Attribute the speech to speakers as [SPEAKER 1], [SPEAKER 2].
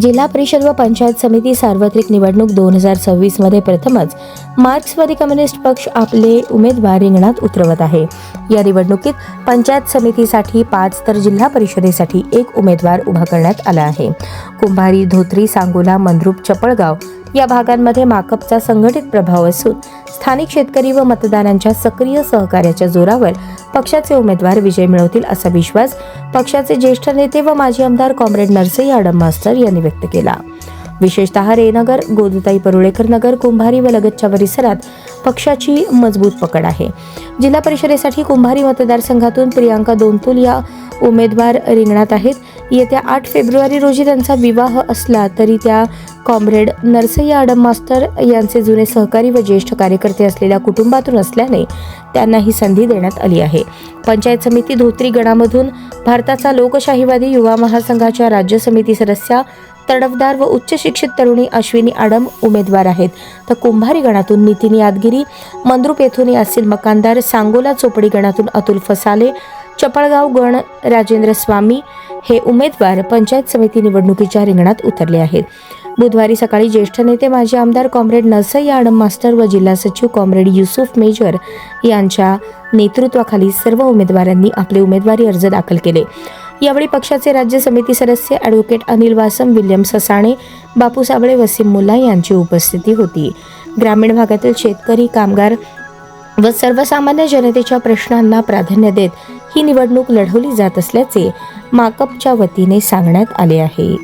[SPEAKER 1] जिल्हा परिषद व पंचायत समिती सार्वत्रिक निवडणूक 2026 मध्ये प्रथमच मार्क्सवादी कम्युनिस्ट पक्ष आपले उमेदवार रिंगणात उतरवत आहे। या निवडणुकीत पंचायत समितीसाठी 5 तर जिल्हा परिषदेसाठी 1 उमेदवार उभा करण्यात आला आहे। कुंभारी, धोत्री, सांगोला, मंद्रुप, चपळगाव या भागांमध्ये माकपचा संघटित प्रभाव असून स्थानिक शेतकरी व मतदारांच्या सक्रिय सहकार्याच्या जोरावर पक्षाचे उमेदवार विजय मिळवतील असा विश्वास पक्षाचे ज्येष्ठ नेते व माजी आमदार कॉम्रेड नरसई आडम मास्टर यांनी व्यक्त केला। विशेषतः रेनगर, गोदताई परुळेकर नगर, कुंभारी व लगतच्या परिसरात पक्षाची मजबूत पकड आहे। जिल्हा परिषदेसाठी कुंभारी मतदारसंघातून प्रियांका दोंतुल या उमेदवार रिंगणात आहेत। येत्या 8 फेब्रुवारी रोजी त्यांचा विवाह असला तरी त्या कॉम्रेड नरसई आडम मास्टर यांचे जुने सहकारी व ज्येष्ठ कार्यकर्ते असलेल्या कुटुंबातून असल्याने त्यांना ही संधी देण्यात आली आहे। पंचायत समिती धोत्री गणामधून भारताचा लोकशाहीवादी युवा महासंघाच्या राज्य समिती सदस्या तडफदार व उच्च शिक्षित तरुणी अश्विनी आडम उमेदवार आहेत, तर कुंभारी गणातून नितीन यादगिरी, मंद्रुप येथून यासिर मकानदार, सांगोला चोपडी गणातून अतुल फसाले, चपळगाव गण राजेंद्र स्वामी हे उमेदवार पंचायत समिती निवडणुकीच्या रिंगणात उतरले आहेत। बुधवारी सकाळी ज्येष्ठ नेते माजी आमदार कॉम्रेड नरसई आडम मास्टर व जिल्हा सचिव कॉम्रेड युसुफ मेजर यांच्या नेतृत्वाखाली सर्व उमेदवारांनी आपले उमेदवारी अर्ज दाखल केले। यावेळी पक्षाचे राज्य समिती सदस्य ॲडव्होकेट अनिल वासम, विल्यम ससाणे, बापू साबळे, वसीम मुल्ला यांची उपस्थिती होती। ग्रामीण भागातील शेतकरी, कामगार व सर्वसामान्य जनतेच्या प्रश्नांना प्राधान्य देत ही निवडणूक लढवली जात असल्याचे माकपच्या वतीने सांगण्यात आले आहे।